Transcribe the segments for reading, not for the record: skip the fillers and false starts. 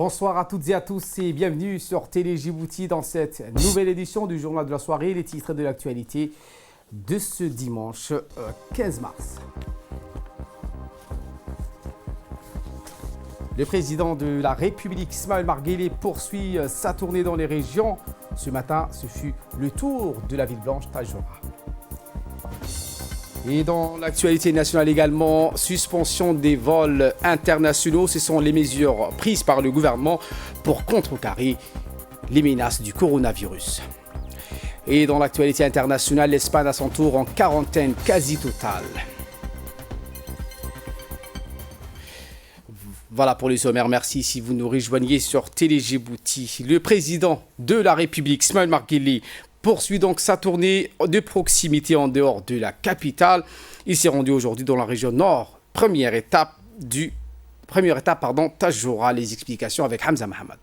Bonsoir à toutes et à tous et bienvenue sur Télé Djibouti dans cette nouvelle édition du journal de la soirée, les titres de l'actualité de ce dimanche 15 mars. Le président de la République, Ismaël Omar Guelleh, poursuit sa tournée dans les régions. Ce matin, ce fut le tour de la ville blanche Tadjoura. Et dans l'actualité nationale également, suspension des vols internationaux. Ce sont les mesures prises par le gouvernement pour contrecarrer les menaces du coronavirus. Et dans l'actualité internationale, l'Espagne à son tour en quarantaine quasi totale. Voilà pour les sommaires, merci si vous nous rejoignez sur Télé Djibouti. Le président de la République, Ismaël Omar Guelleh, poursuit donc sa tournée de proximité en dehors de la capitale. Il s'est rendu aujourd'hui dans la région nord. Première étape, Tadjoura. Les explications avec Hamza Mohamed.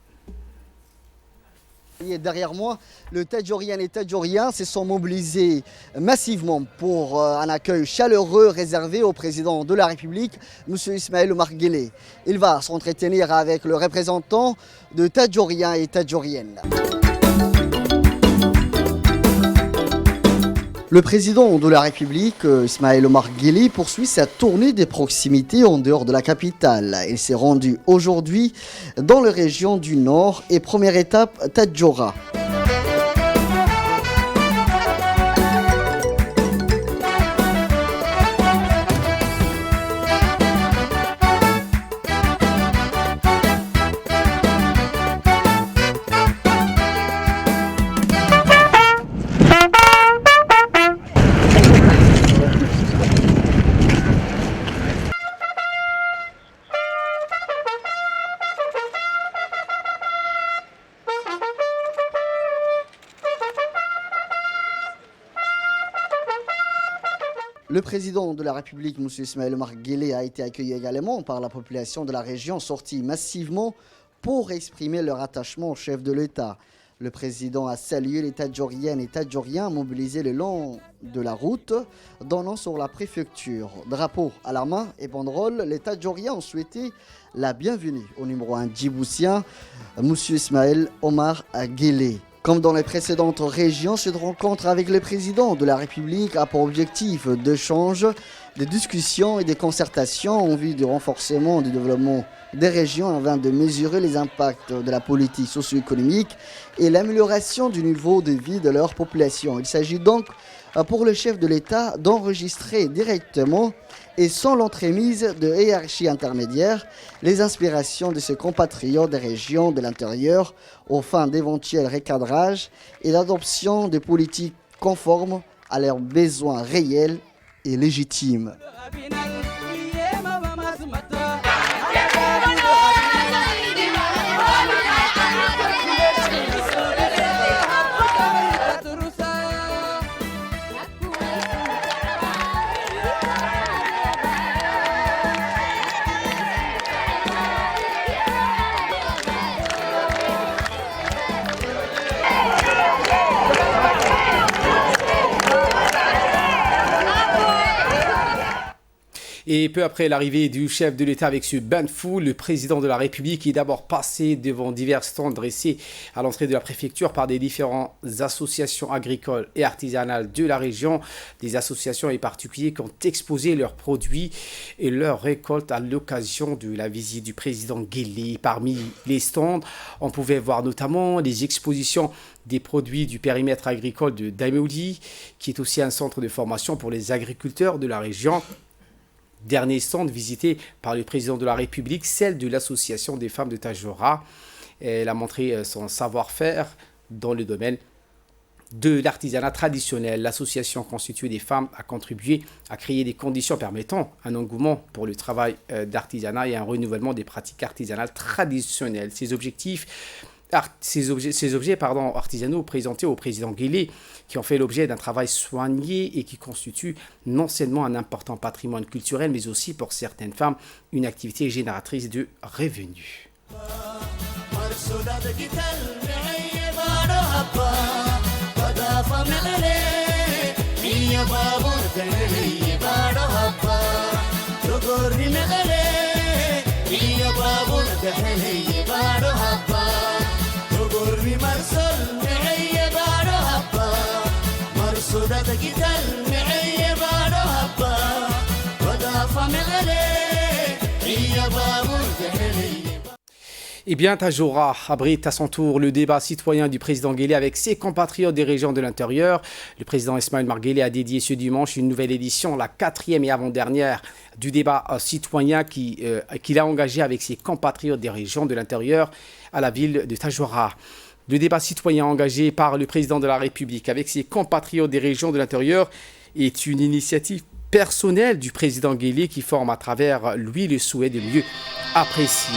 Derrière moi, le Tadjouriens et Tadjouriens se sont mobilisés massivement pour un accueil chaleureux réservé au président de la République, M. Ismaël Omar Guelleh. Il va s'entretenir avec le représentant de Tadjouriens et Tadjouriennes. Le président de la République, Ismaël Omar Guelleh, poursuit sa tournée des proximités en dehors de la capitale. Il s'est rendu aujourd'hui dans la région du Nord et première étape, Tadjoura. Le président de la République, M. Ismaël Omar Guelleh, a été accueilli également par la population de la région, sortie massivement pour exprimer leur attachement au chef de l'État. Le président a salué les Tadjouriennes et Tadjouriens mobilisés le long de la route, donnant sur la préfecture. Drapeau à la main et banderole, les Tadjouriens ont souhaité la bienvenue au numéro 1 djiboutien, M. Ismaël Omar Guelleh. Comme dans les précédentes régions, cette rencontre avec le président de la République a pour objectif d'échange, de discussions et de concertations en vue du renforcement du développement des régions afin de mesurer les impacts de la politique socio-économique et l'amélioration du niveau de vie de leur population. Il s'agit donc pour le chef de l'État d'enregistrer directement et sans l'entremise de hiérarchie intermédiaire les inspirations de ses compatriotes des régions de l'intérieur aux fins d'éventuels recadrages et l'adoption de politiques conformes à leurs besoins réels et légitimes. Et peu après l'arrivée du chef de l'État avec ce bain de foule, le président de la République est d'abord passé devant divers stands dressés à l'entrée de la préfecture par des différentes associations agricoles et artisanales de la région. Des associations et particuliers qui ont exposé leurs produits et leurs récoltes à l'occasion de la visite du président Guelleh. Parmi les stands, on pouvait voir notamment les expositions des produits du périmètre agricole de Dameouli, qui est aussi un centre de formation pour les agriculteurs de la région. Dernier stand visité par le président de la République, celle de l'association des femmes de Tadjoura. Elle a montré son savoir-faire dans le domaine de l'artisanat traditionnel. L'association constituée des femmes a contribué à créer des conditions permettant un engouement pour le travail d'artisanat et un renouvellement des pratiques artisanales traditionnelles. Ces objets artisanaux présentés au président Guelleh, qui ont fait l'objet d'un travail soigné et qui constituent non seulement un important patrimoine culturel, mais aussi pour certaines femmes une activité génératrice de revenus. Eh bien, Tajora abrite à son tour le débat citoyen du président Guelleh avec ses compatriotes des régions de l'intérieur. Le président Ismaël Omar Guelleh a dédié ce dimanche une nouvelle édition, la 4e et avant-dernière du débat citoyen qu'il a engagé avec ses compatriotes des régions de l'intérieur à la ville de Tajora. Le débat citoyen engagé par le président de la République avec ses compatriotes des régions de l'intérieur est une initiative personnelle du président Guelleh qui forme à travers lui le souhait de mieux apprécier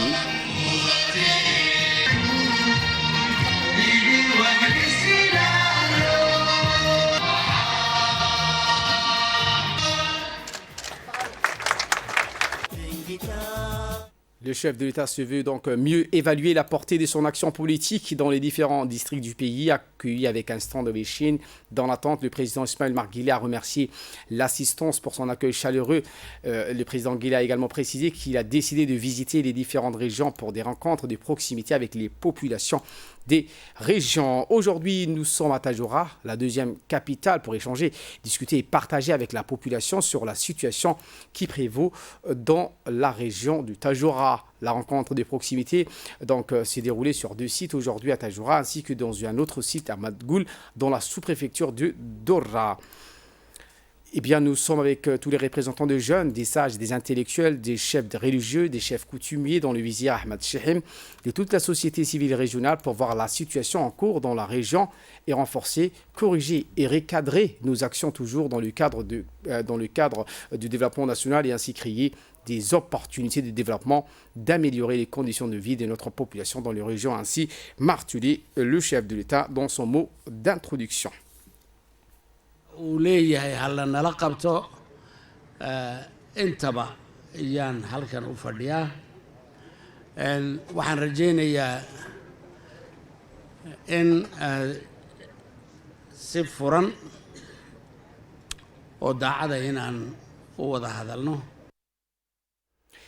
Le chef de l'État se veut donc mieux évaluer la portée de son action politique dans les différents districts du pays, accueilli avec un stand de Chine. Dans l'attente, le président Ismaël Omar Guelleh a remercié l'assistance pour son accueil chaleureux. Le président Guelleh a également précisé qu'il a décidé de visiter les différentes régions pour des rencontres de proximité avec les populations des régions. Aujourd'hui, nous sommes à Tajora, la deuxième capitale, pour échanger, discuter et partager avec la population sur la situation qui prévaut dans la région du Tajora. La rencontre des proximités s'est déroulée sur 2 sites aujourd'hui à Tajora ainsi que dans un autre site à Madgoul dans la sous-préfecture de Dora. Eh bien, nous sommes avec tous les représentants de jeunes, des sages, des intellectuels, des chefs religieux, des chefs coutumiers, dont le vizir Ahmed Chehim, de toute la société civile régionale pour voir la situation en cours dans la région et renforcer, corriger et recadrer nos actions toujours dans le cadre du développement national et ainsi créer des opportunités de développement, d'améliorer les conditions de vie de notre population dans les régions, ainsi martelé le chef de l'État dans son mot d'introduction. uu leeyahay hala nala qabto intaba ayaan halkan u fadhiyaa waxaan rajaynayaa in si furan oo daacada inaan u wada hadalno.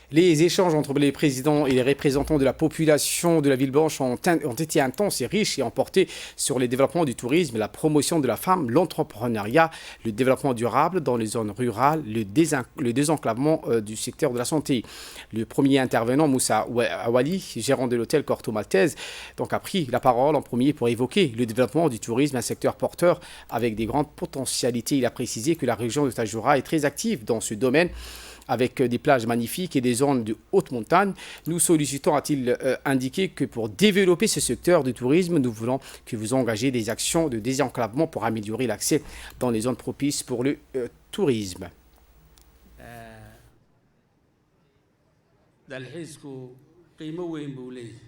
Les échanges entre les présidents et les représentants de la population de la Ville-Blanche ont été intenses et riches et ont porté sur les développements du tourisme, la promotion de la femme, l'entrepreneuriat, le développement durable dans les zones rurales, le désenclavement du secteur de la santé. Le premier intervenant, Moussa Awali, gérant de l'hôtel Corto Maltese, a pris la parole en premier pour évoquer le développement du tourisme, un secteur porteur avec des grandes potentialités. Il a précisé que la région de Tajora est très active dans ce domaine, avec des plages magnifiques et des zones de haute montagne. Nous sollicitons, a-t-il indiqué, que pour développer ce secteur du tourisme, nous voulons que vous engagez des actions de désenclavement pour améliorer l'accès dans les zones propices pour le tourisme. dalxiisku qiimo weyn buu leeyahay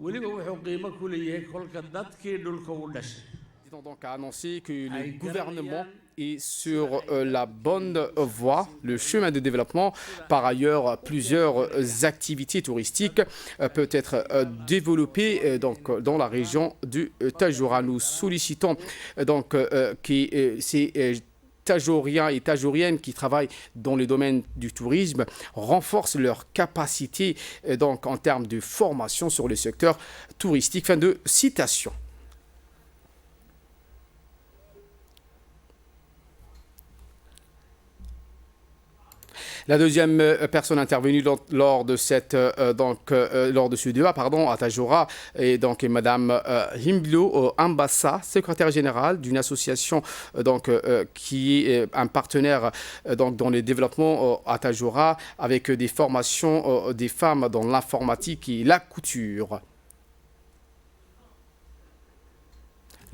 weliba wuxuu qiimo ku leeyahay kolka dadkii dhulka u dhashay. Le président a annoncé que le gouvernement est sur la bonne voie, le chemin de développement. Par ailleurs, plusieurs activités touristiques peuvent être développées dans la région du Tajora. Nous sollicitons que ces Tajoriens et Tajoriennes qui travaillent dans le domaine du tourisme renforcent leur capacité en termes de formation sur le secteur touristique. Fin de citation. La deuxième personne intervenue lors de ce débat, à Tajora, est Madame Himblo Ambassa, secrétaire générale d'une association qui est un partenaire dans le développement à Tajora avec des formations des femmes dans l'informatique et la couture.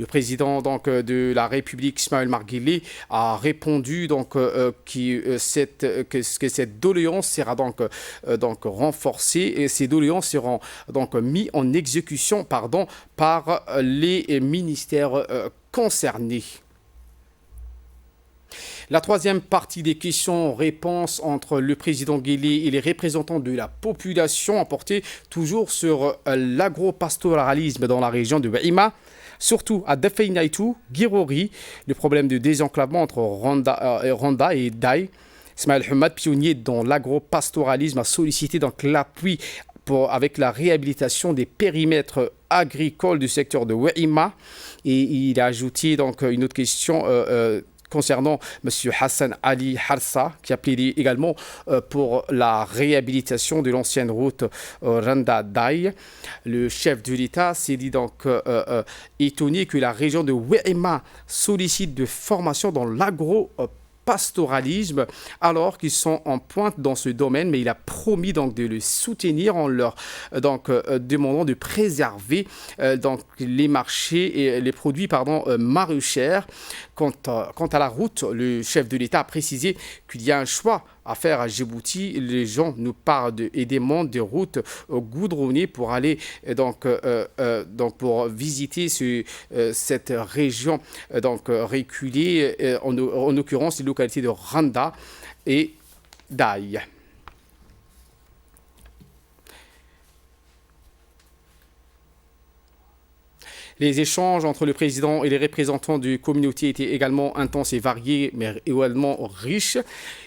Le président de la République, Ismaël Omar Guelleh, a répondu que cette doléance sera renforcée et ces doléances seront mises en exécution par les ministères concernés. La troisième partie des questions-réponses entre le président Guelleh et les représentants de la population a porté toujours sur l'agropastoralisme dans la région de Wahima. Surtout à Dafeinaitu, Girori, le problème de désenclavement entre Randa et Daï. Ismaël Hamad, pionnier dans l'agropastoralisme, a sollicité l'appui avec la réhabilitation des périmètres agricoles du secteur de Wahima. Et il a ajouté une autre question concernant M. Hassan Ali Harsa, qui a plaidé également pour la réhabilitation de l'ancienne route Randa-Daï. Le chef de l'État s'est dit donc étonné que la région de Wehima sollicite de formation dans l'agro-pastoralisme alors qu'ils sont en pointe dans ce domaine, mais il a promis donc de le soutenir en leur demandant de préserver donc les marchés et les produits maraîchers. Quant à la route, le chef de l'État a précisé qu'il y a un choix à faire à Djibouti. Les gens nous parlent et demandent des routes goudronnées pour aller pour visiter cette région reculée, en l'occurrence les localités de Randa et Daï. Les échanges entre le président et les représentants de communauté étaient également intenses et variés, mais également riches,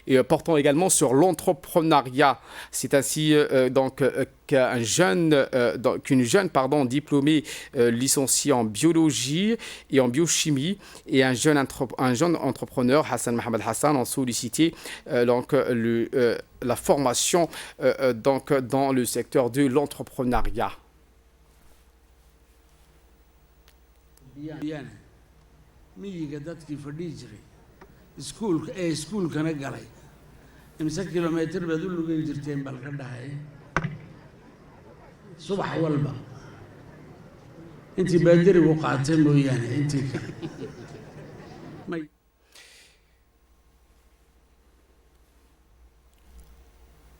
et portant également sur l'entrepreneuriat. C'est ainsi qu'une jeune diplômée licenciée en biologie et en biochimie et un jeune entrepreneur, Hassan Mohamed Hassan, ont sollicité la formation dans le secteur de l'entrepreneuriat. miyiga dadkii fadhihi jiray iskuulkana galay imse kilomitir baad u lugan jirteen bal ka dhahay subax walba intii baadirigu qaatay mooyaane intii kale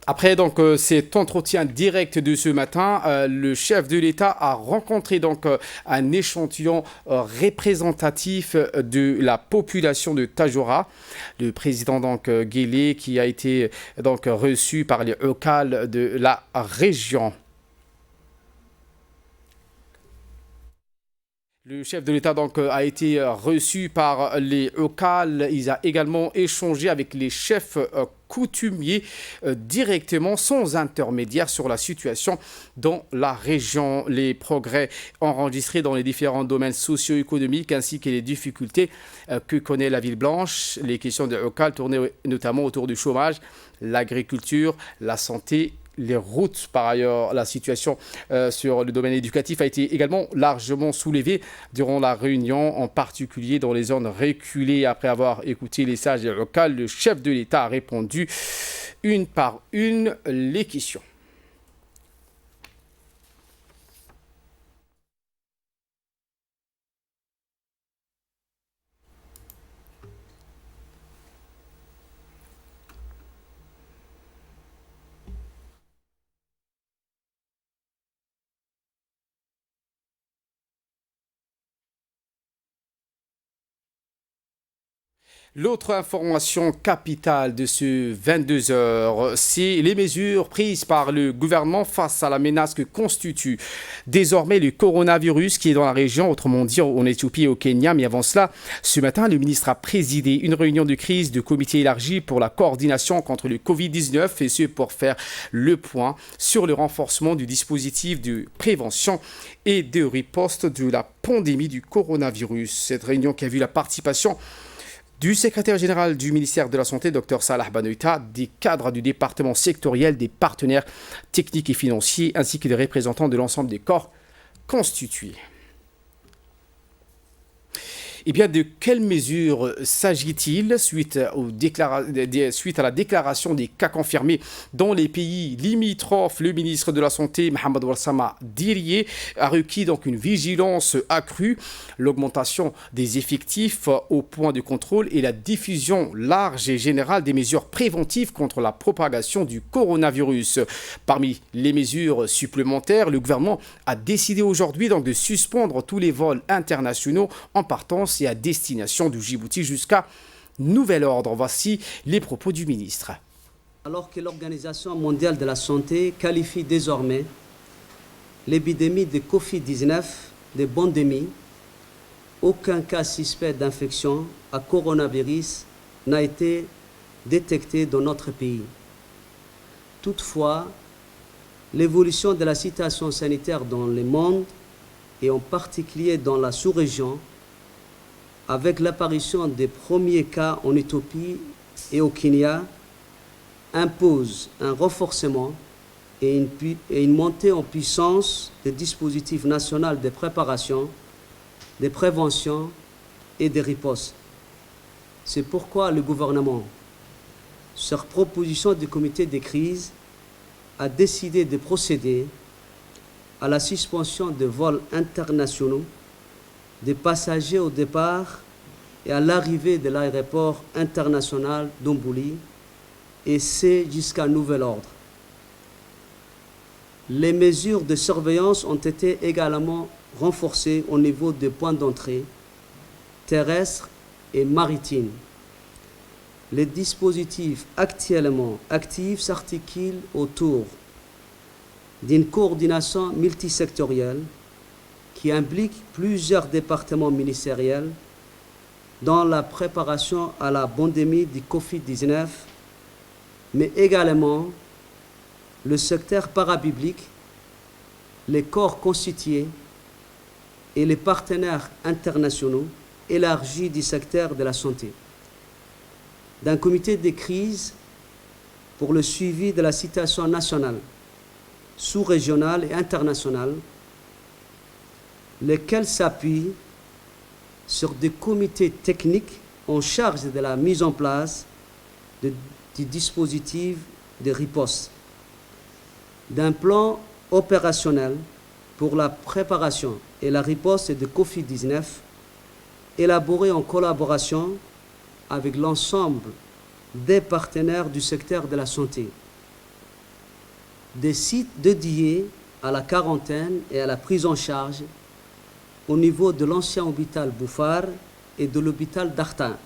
Après cet entretien direct de ce matin, le chef de l'État a rencontré un échantillon représentatif de la population de Tadjoura. Le président Guélé qui a été reçu par les EUCAL de la région. Le chef de l'État a été reçu par les EUCAL. Il a également échangé avec les chefs coutumiers directement, sans intermédiaire, sur la situation dans la région, les progrès enregistrés dans les différents domaines socio-économiques ainsi que les difficultés que connaît la ville blanche. Les questions de EUCAL tournaient notamment autour du chômage, l'agriculture, la santé, les routes. Par ailleurs, la situation sur le domaine éducatif a été également largement soulevée durant la réunion, en particulier dans les zones reculées. Après avoir écouté les sages locaux, le chef de l'État a répondu une par une les questions. L'autre information capitale de ce 22h, c'est les mesures prises par le gouvernement face à la menace que constitue désormais le coronavirus qui est dans la région, autrement dit en Éthiopie et au Kenya. Mais avant cela, ce matin, le ministre a présidé une réunion de crise de comité élargi pour la coordination contre le Covid-19 et ce pour faire le point sur le renforcement du dispositif de prévention et de riposte de la pandémie du coronavirus. Cette réunion qui a vu la participation du secrétaire général du ministère de la Santé, Dr Salah Banoïta, des cadres du département sectoriel, des partenaires techniques et financiers, ainsi que des représentants de l'ensemble des corps constitués. Eh bien, de quelles mesures s'agit-il suite à la déclaration des cas confirmés dans les pays limitrophes? Le ministre de la Santé, Mohamed Warsama Diriye, a requis une vigilance accrue, l'augmentation des effectifs au point de contrôle et la diffusion large et générale des mesures préventives contre la propagation du coronavirus. Parmi les mesures supplémentaires, le gouvernement a décidé aujourd'hui de suspendre tous les vols internationaux en partance et à destination du Djibouti jusqu'à nouvel ordre. Voici les propos du ministre. Alors que l'Organisation mondiale de la santé qualifie désormais l'épidémie de Covid-19 de pandémie, aucun cas suspect d'infection à coronavirus n'a été détecté dans notre pays. Toutefois, l'évolution de la situation sanitaire dans le monde et en particulier dans la sous-région avec l'apparition des premiers cas en Éthiopie et au Kenya, impose un renforcement et une montée en puissance des dispositifs nationaux de préparation, de prévention et de riposte. C'est pourquoi le gouvernement, sur proposition du comité de crise, a décidé de procéder à la suspension de vols internationaux des passagers au départ et à l'arrivée de l'aéroport international d'Ombuli, et c'est jusqu'à nouvel ordre. Les mesures de surveillance ont été également renforcées au niveau des points d'entrée terrestres et maritimes. Les dispositifs actuellement actifs s'articulent autour d'une coordination multisectorielle qui implique plusieurs départements ministériels dans la préparation à la pandémie du Covid-19, mais également le secteur parapublic, les corps constitués et les partenaires internationaux élargis du secteur de la santé. D'un comité de crise pour le suivi de la situation nationale, sous-régionale et internationale, lesquels s'appuient sur des comités techniques en charge de la mise en place du dispositif de riposte, d'un plan opérationnel pour la préparation et la riposte de Covid-19, élaboré en collaboration avec l'ensemble des partenaires du secteur de la santé. Des sites dédiés à la quarantaine et à la prise en charge au niveau de l'ancien hôpital Bouffar et de l'hôpital d'Artin.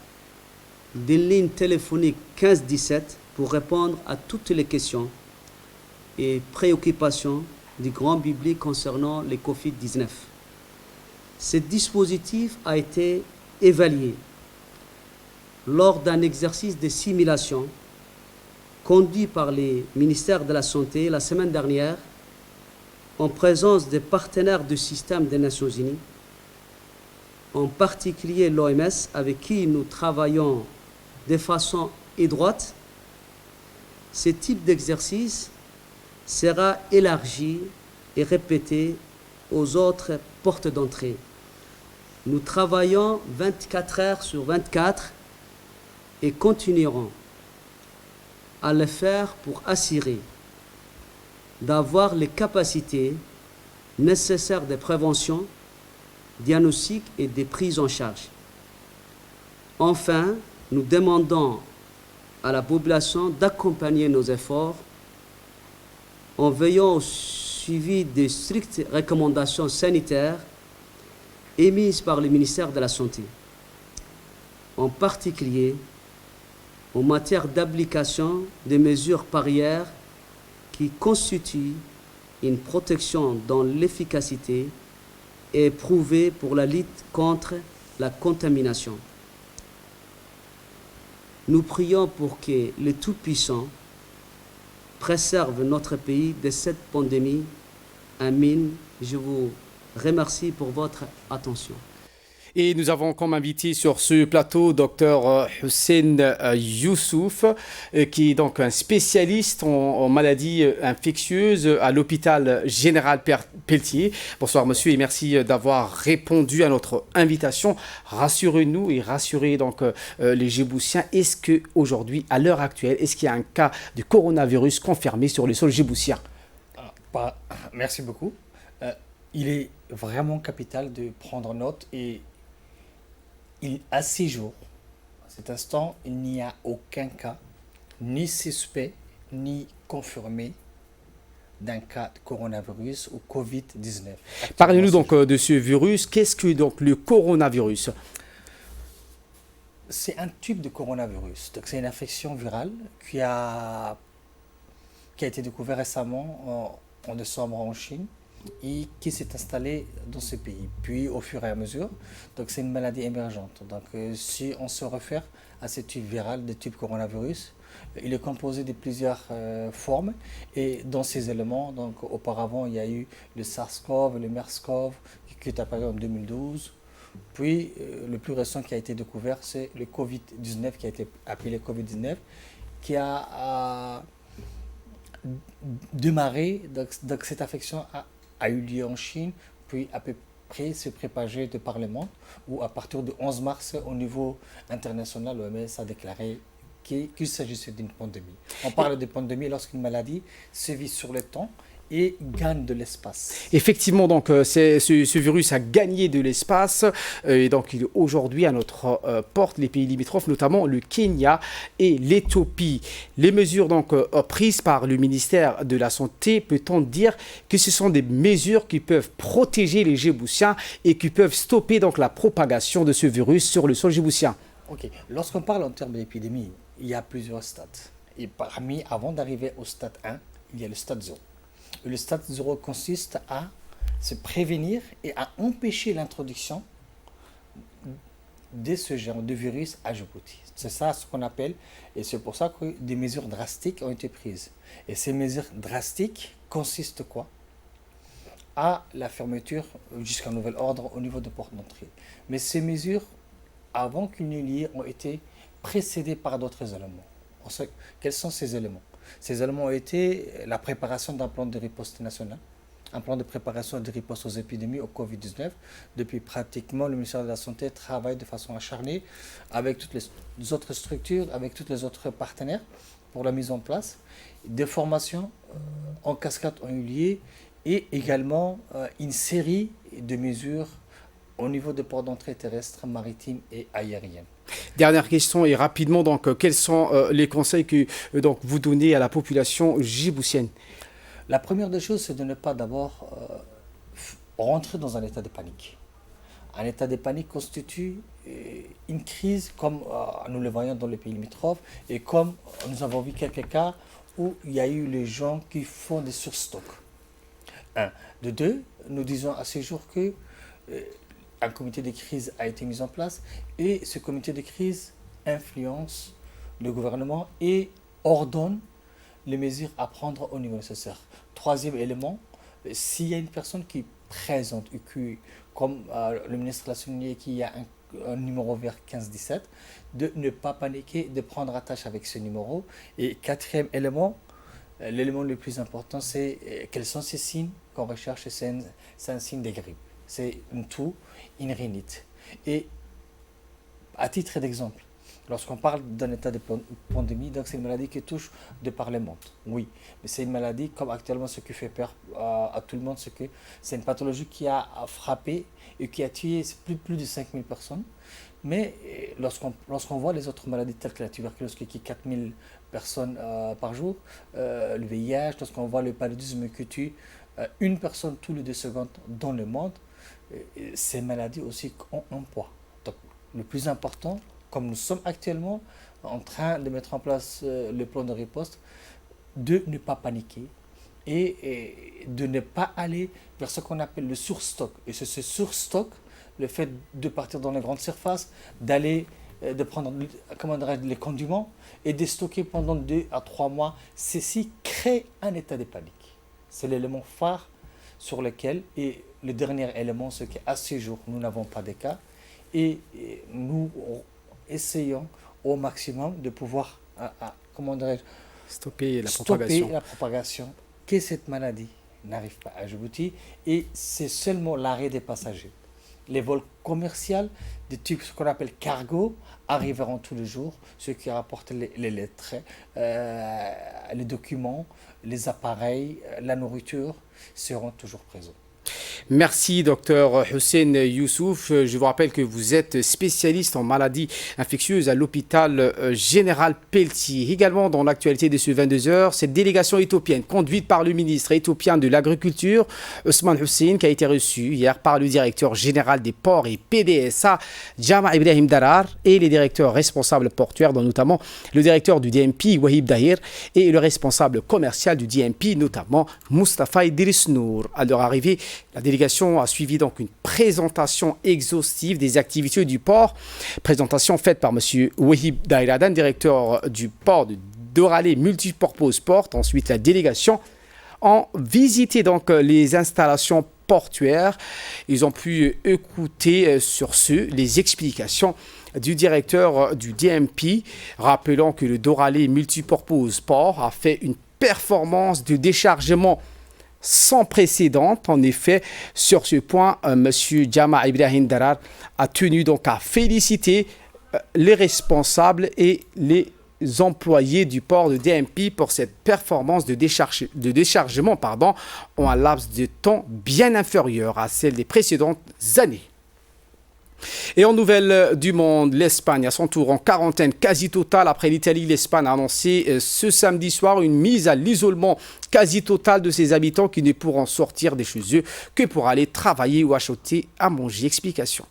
Des lignes téléphoniques 15-17 pour répondre à toutes les questions et préoccupations du grand public concernant les Covid-19. Ce dispositif a été évalué lors d'un exercice de simulation conduit par les ministères de la Santé la semaine dernière en présence des partenaires du système des Nations Unies, en particulier l'OMS avec qui nous travaillons de façon étroite. Ce type d'exercice sera élargi et répété aux autres portes d'entrée. Nous travaillons 24 heures sur 24 et continuerons à le faire pour assurer d'avoir les capacités nécessaires de prévention, diagnostic et de prise en charge. Enfin, nous demandons à la population d'accompagner nos efforts en veillant au suivi des strictes recommandations sanitaires émises par le ministère de la Santé, en particulier en matière d'application des mesures barrières qui constituent une protection dont l'efficacité est prouvée pour la lutte contre la contamination. Nous prions pour que le Tout-Puissant préserve notre pays de cette pandémie. Amin. Je vous remercie pour votre attention. Et nous avons comme invité sur ce plateau Dr Hussein Youssouf, qui est donc un spécialiste en maladies infectieuses à l'hôpital général Pelletier. Bonsoir monsieur et merci d'avoir répondu à notre invitation. Rassurez-nous et rassurez donc les Djiboutiens. Est-ce qu'aujourd'hui, à l'heure actuelle, est-ce qu'il y a un cas de coronavirus confirmé sur le sol djiboutien? Merci beaucoup. Il est vraiment capital de prendre note et à ces jours, à cet instant, il n'y a aucun cas, ni suspect, ni confirmé d'un cas de coronavirus ou Covid-19. Parlez-nous donc de ce virus. Qu'est-ce que donc le coronavirus? C'est un type de coronavirus. Donc c'est une infection virale qui a été découverte récemment en décembre en Chine et qui s'est installé dans ce pays. Puis au fur et à mesure, donc c'est une maladie émergente. Donc si on se réfère à ce type viral, de type coronavirus, il est composé de plusieurs formes et dans ces éléments, donc auparavant il y a eu le SARS-CoV, le MERS-CoV qui est apparu en 2012, Puis, le plus récent qui a été découvert, c'est le Covid-19, qui a été appelé Covid-19, qui a démarré, donc cette affection a eu lieu en Chine, puis à peu près s'est propagé de par le monde, où à partir du 11 mars, au niveau international, l'OMS a déclaré qu'il s'agissait d'une pandémie. On parle de pandémie lorsqu'une maladie sévit sur le temps et gagne de l'espace. Effectivement, donc, ce virus a gagné de l'espace et donc il est aujourd'hui à notre porte, les pays limitrophes, notamment le Kenya et l'Éthiopie. Les mesures donc prises par le ministère de la Santé, peut-on dire que ce sont des mesures qui peuvent protéger les Djiboutiens et qui peuvent stopper donc la propagation de ce virus sur le sol djiboutien? Ok, lorsqu'on parle en termes d'épidémie, il y a plusieurs stades. Et avant d'arriver au stade 1, il y a le stade 0. Le stade 0 consiste à se prévenir et à empêcher l'introduction de ce genre de virus à Djibouti. C'est ça ce qu'on appelle, et c'est pour ça que des mesures drastiques ont été prises. Et ces mesures drastiques consistent quoi? À la fermeture jusqu'à nouvel ordre au niveau de portes d'entrée. Mais ces mesures, avant qu'il n'y ait lieu, ont été précédées par d'autres éléments. Quels sont ces éléments? Ces éléments ont été la préparation d'un plan de riposte national, un plan de préparation de riposte aux épidémies, au Covid-19. Depuis pratiquement, le ministère de la Santé travaille de façon acharnée avec toutes les autres structures, avec tous les autres partenaires pour la mise en place. Des formations en cascade ont eu lieu et également une série de mesures au niveau des ports d'entrée terrestres, maritimes et aériennes. Dernière question et rapidement, donc, quels sont les conseils que donc, vous donnez à la population djiboutienne? La première des choses, c'est de ne pas d'abord rentrer dans un état de panique. Un état de panique constitue une crise comme nous le voyons dans les pays limitrophes et comme nous avons vu quelques cas où il y a eu les gens qui font des surstocks. De deux, nous disons à ce jour que un comité de crise a été mis en place et ce comité de crise influence le gouvernement et ordonne les mesures à prendre au niveau nécessaire. Troisième élément, s'il y a une personne qui présente, comme le ministre l'a souligné, qu'il y a un numéro vert 1517, de ne pas paniquer, de prendre attache avec ce numéro. Et quatrième élément, l'élément le plus important, c'est quels sont ces signes qu'on recherche. C'est un signe de grippe. C'est une toux, une rhinite. Et à titre d'exemple, lorsqu'on parle d'un état de pandémie, donc c'est une maladie qui touche de par le monde. Oui, mais c'est une maladie, comme actuellement ce qui fait peur à tout le monde, c'est que c'est une pathologie qui a frappé et qui a tué plus de 5000 personnes. Mais lorsqu'on voit les autres maladies telles que la tuberculose qui tue 4000 personnes par jour, le VIH, lorsqu'on voit le paludisme qui tue une personne tous les 2 secondes dans le monde, ces maladies aussi ont un poids. Donc le plus important, comme nous sommes actuellement en train de mettre en place le plan de riposte, de ne pas paniquer et de ne pas aller vers ce qu'on appelle le surstock. Et c'est ce surstock, le fait de partir dans les grandes surfaces, d'aller, de prendre les condiments et de stocker pendant 2 à 3 mois, ceci crée un état de panique. C'est l'élément phare sur lequel, et le dernier élément, c'est qu'à ce jour, nous n'avons pas de cas et nous essayons au maximum de pouvoir stopper la propagation, que cette maladie n'arrive pas à Djibouti, et c'est seulement l'arrêt des passagers. Les vols commerciaux de type ce qu'on appelle cargo arriveront tous les jours, ceux qui rapportent les lettres, les documents, les appareils, la nourriture seront toujours présents. Merci, docteur Hussein Youssouf. Je vous rappelle que vous êtes spécialiste en maladies infectieuses à l'hôpital général Pelletier. Également, dans l'actualité de ce 22h, cette délégation éthiopienne conduite par le ministre éthiopien de l'Agriculture, Ousmane Hussein, qui a été reçu hier par le directeur général des ports et PDSA, Jama Ibrahim Darar, et les directeurs responsables portuaires, dont notamment le directeur du DMP, Wahib Dahir, et le responsable commercial du DMP, notamment Mustafa Idriss Nour. À leur arrivée, la délégation a suivi donc une présentation exhaustive des activités du port. Présentation faite par M. Wahib Dahiradan, directeur du port de Doralé Multipurpose Port. Ensuite, la délégation a visité donc les installations portuaire. Ils ont pu écouter sur ce les explications du directeur du DMP, rappelant que le Doralé Multipurpose Port a fait une performance de déchargement sans précédent. En effet, sur ce point, M. Jama Ibrahim Darar a tenu donc à féliciter les responsables et les employés du port de DMP pour cette performance de déchargement en un laps de temps bien inférieur à celle des précédentes années. Et en nouvelle du monde, l'Espagne à son tour en quarantaine quasi totale après l'Italie. L'Espagne a annoncé ce samedi soir une mise à l'isolement quasi totale de ses habitants qui ne pourront sortir de chez eux que pour aller travailler ou acheter à manger. Explication.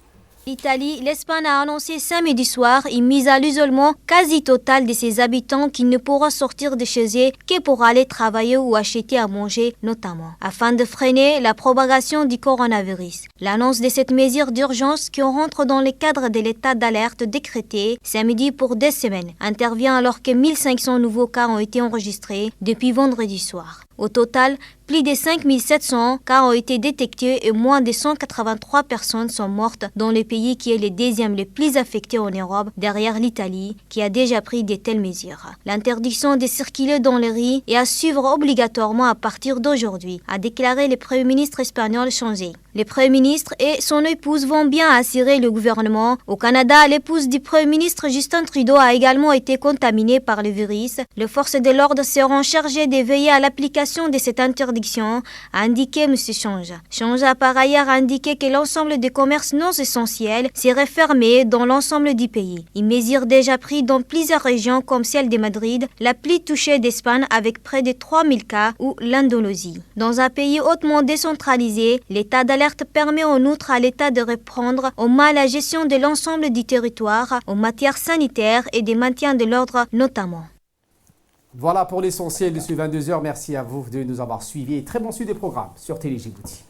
L'Italie, l'Espagne a annoncé samedi soir une mise à l'isolement quasi totale de ses habitants qui ne pourront sortir de chez eux que pour aller travailler ou acheter à manger, notamment, afin de freiner la propagation du coronavirus. L'annonce de cette mesure d'urgence qui rentre dans le cadre de l'état d'alerte décrété samedi pour 2 semaines intervient alors que 1500 nouveaux cas ont été enregistrés depuis vendredi soir. Au total, plus de 5700 cas ont été détectés et moins de 183 personnes sont mortes dans le pays qui est le deuxième le plus affecté en Europe derrière l'Italie qui a déjà pris de telles mesures. L'interdiction de circuler dans les rues est à suivre obligatoirement à partir d'aujourd'hui, a déclaré le Premier ministre espagnol Changé. Le Premier ministre et son épouse vont bien assurer le gouvernement. Au Canada, l'épouse du Premier ministre Justin Trudeau a également été contaminée par le virus. Les forces de l'ordre seront chargées de veiller à l'application de cette interdiction, a indiqué M. Change. Change a par ailleurs indiqué que l'ensemble des commerces non essentiels seraient fermés dans l'ensemble du pays. Une mesure déjà prise dans plusieurs régions comme celle de Madrid, la plus touchée d'Espagne avec près de 3000 cas, ou l'Indonésie. Dans un pays hautement décentralisé, l'état d'alerte permet en outre à l'État de reprendre en main la gestion de l'ensemble du territoire en matière sanitaire et de maintien de l'ordre notamment. Voilà pour l'essentiel de ce 22h. Merci à vous de nous avoir suivis et très bon suivi des programmes sur Télé Djibouti.